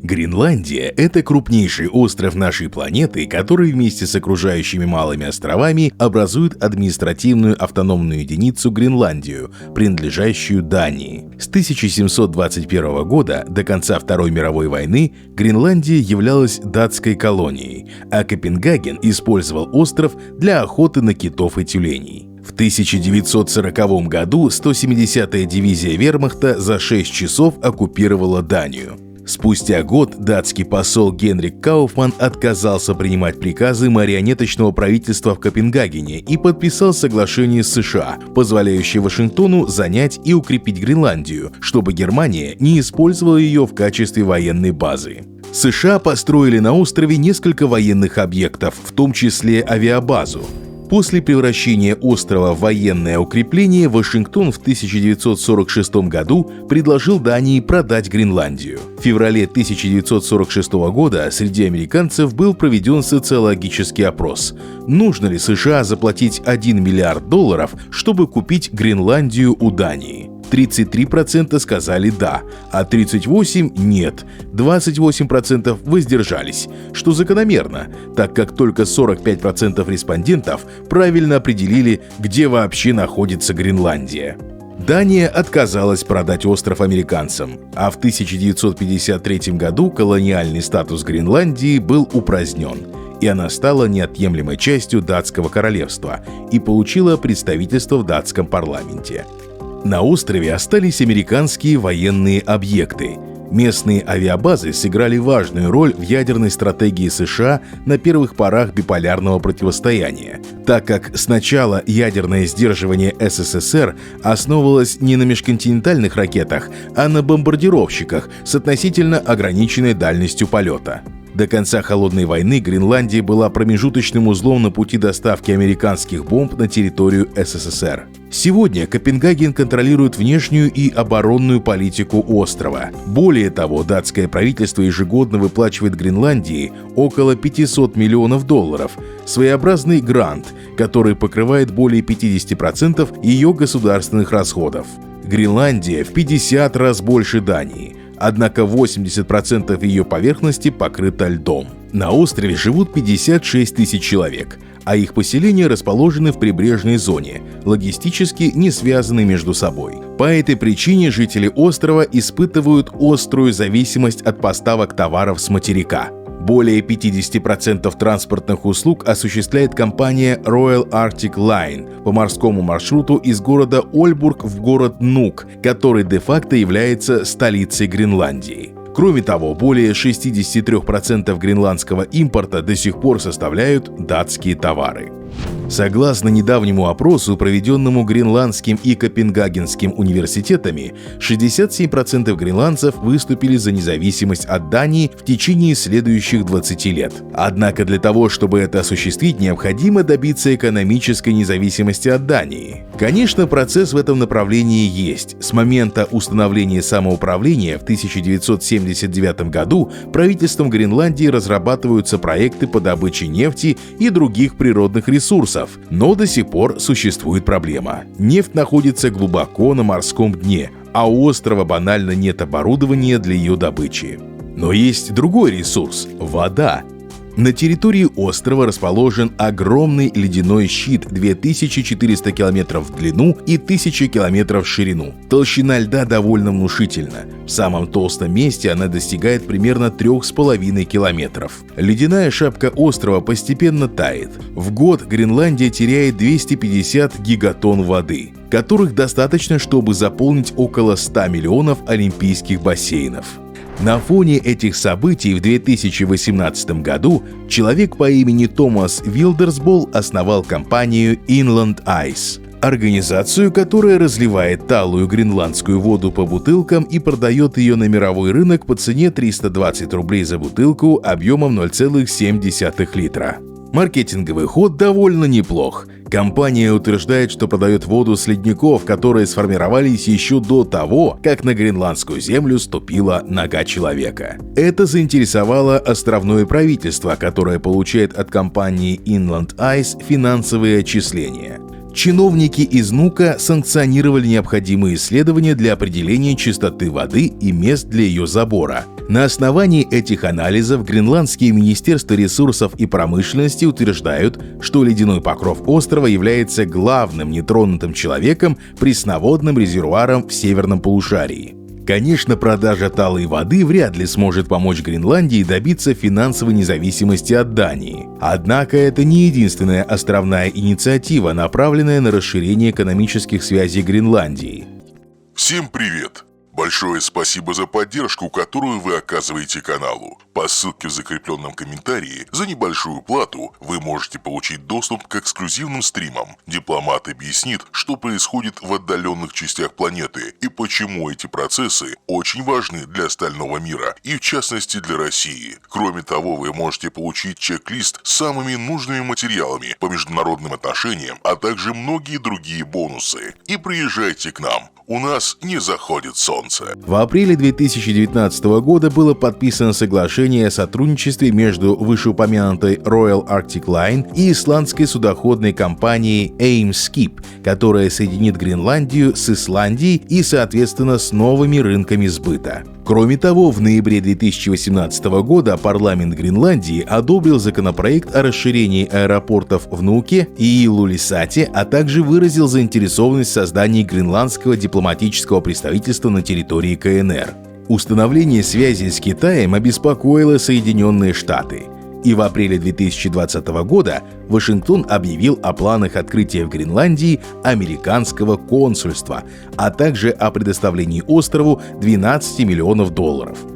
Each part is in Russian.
Гренландия – это крупнейший остров нашей планеты, который вместе с окружающими малыми островами образует административную автономную единицу Гренландию, принадлежащую Дании. С 1721 года до конца Второй мировой войны Гренландия являлась датской колонией, а Копенгаген использовал остров для охоты на китов и тюленей. В 1940 году 170-я дивизия вермахта за 6 часов оккупировала Данию. Спустя год датский посол Генрик Кауфман отказался принимать приказы марионеточного правительства в Копенгагене и подписал соглашение с США, позволяющее Вашингтону занять и укрепить Гренландию, чтобы Германия не использовала ее в качестве военной базы. США построили на острове несколько военных объектов, в том числе авиабазу. После превращения острова в военное укрепление Вашингтон в 1946 году предложил Дании продать Гренландию. В феврале 1946 года среди американцев был проведен социологический опрос. Нужно ли США заплатить $1 миллиард, чтобы купить Гренландию у Дании? 33% сказали «да», а 38% – «нет», 28% воздержались, что закономерно, так как только 45% респондентов правильно определили, где вообще находится Гренландия. Дания отказалась продать остров американцам, а в 1953 году колониальный статус Гренландии был упразднен, и она стала неотъемлемой частью датского королевства и получила представительство в датском парламенте. На острове остались американские военные объекты. Местные авиабазы сыграли важную роль в ядерной стратегии США на первых порах биполярного противостояния, так как сначала ядерное сдерживание СССР основывалось не на межконтинентальных ракетах, а на бомбардировщиках с относительно ограниченной дальностью полета. До конца Холодной войны Гренландия была промежуточным узлом на пути доставки американских бомб на территорию СССР. Сегодня Копенгаген контролирует внешнюю и оборонную политику острова. Более того, датское правительство ежегодно выплачивает Гренландии около $500 миллионов, своеобразный грант, который покрывает более 50% ее государственных расходов. Гренландия в 50 раз больше Дании. Однако 80% ее поверхности покрыто льдом. На острове живут 56 тысяч человек, а их поселения расположены в прибрежной зоне, логистически не связаны между собой. По этой причине жители острова испытывают острую зависимость от поставок товаров с материка. Более 50% транспортных услуг осуществляет компания Royal Arctic Line по морскому маршруту из города Ольбург в город Нук, который де-факто является столицей Гренландии. Кроме того, более 63% гренландского импорта до сих пор составляют датские товары. Согласно недавнему опросу, проведенному Гренландским и Копенгагенским университетами, 67% гренландцев выступили за независимость от Дании в течение следующих 20 лет. Однако для того, чтобы это осуществить, необходимо добиться экономической независимости от Дании. Конечно, процесс в этом направлении есть. С момента установления самоуправления в 1979 году правительством Гренландии разрабатываются проекты по добыче нефти и других природных ресурсов. Но до сих пор существует проблема. Нефть находится глубоко на морском дне, а у острова банально нет оборудования для ее добычи. Но есть другой ресурс – вода. На территории острова расположен огромный ледяной щит 2400 километров в длину и 1000 километров в ширину. Толщина льда довольно внушительна. В самом толстом месте она достигает примерно 3,5 километров. Ледяная шапка острова постепенно тает. В год Гренландия теряет 250 гигатонн воды, которых достаточно, чтобы заполнить около 100 миллионов олимпийских бассейнов. На фоне этих событий в 2018 году человек по имени Томас Вилдерсбол основал компанию Inland Ice, организацию, которая разливает талую гренландскую воду по бутылкам и продает ее на мировой рынок по цене 320 рублей за бутылку объемом 0,7 литра. Маркетинговый ход довольно неплох. Компания утверждает, что продает воду с ледников, которые сформировались еще до того, как на гренландскую землю ступила нога человека. Это заинтересовало островное правительство, которое получает от компании Inland Ice финансовые отчисления. Чиновники из НУКа санкционировали необходимые исследования для определения чистоты воды и мест для ее забора. На основании этих анализов гренландские министерства ресурсов и промышленности утверждают, что ледяной покров острова является главным нетронутым человеком пресноводным резервуаром в северном полушарии. Конечно, продажа талой воды вряд ли сможет помочь Гренландии добиться финансовой независимости от Дании. Однако это не единственная островная инициатива, направленная на расширение экономических связей Гренландии. Всем привет! Большое спасибо за поддержку, которую вы оказываете каналу. По ссылке в закрепленном комментарии за небольшую плату вы можете получить доступ к эксклюзивным стримам. Дипломат объяснит, что происходит в отдаленных частях планеты и почему эти процессы очень важны для остального мира и в частности для России. Кроме того, вы можете получить чек-лист с самыми нужными материалами по международным отношениям, а также многие другие бонусы. И приезжайте к нам. У нас не заходит солнце. В апреле 2019 года было подписано соглашение о сотрудничестве между вышеупомянутой Royal Arctic Line и исландской судоходной компанией Eimskip, которая соединит Гренландию с Исландией и, соответственно, с новыми рынками сбыта. Кроме того, в ноябре 2018 года парламент Гренландии одобрил законопроект о расширении аэропортов в Нуке и Илулиссате, а также выразил заинтересованность в создании гренландского дипломатического представительства на территории КНР. Установление связи с Китаем обеспокоило Соединенные Штаты. И в апреле 2020 года Вашингтон объявил о планах открытия в Гренландии американского консульства, а также о предоставлении острову $12 миллионов.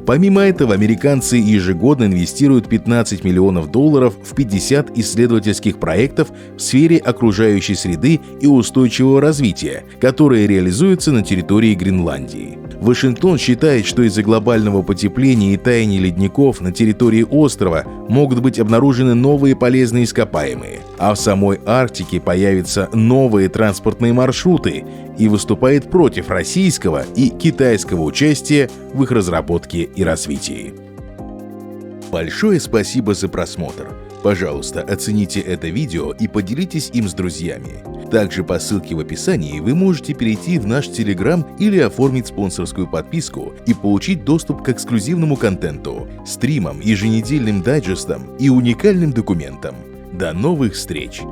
Помимо этого, американцы ежегодно инвестируют $15 миллионов в 50 исследовательских проектов в сфере окружающей среды и устойчивого развития, которые реализуются на территории Гренландии. Вашингтон считает, что из-за глобального потепления и таяния ледников на территории острова могут быть обнаружены новые полезные ископаемые, а в самой Арктике появятся новые транспортные маршруты, и выступает против российского и китайского участия в их разработке и развитии. Большое спасибо за просмотр. Пожалуйста, оцените это видео и поделитесь им с друзьями. Также по ссылке в описании вы можете перейти в наш Telegram или оформить спонсорскую подписку и получить доступ к эксклюзивному контенту, стримам, еженедельным дайджестам и уникальным документам. До новых встреч!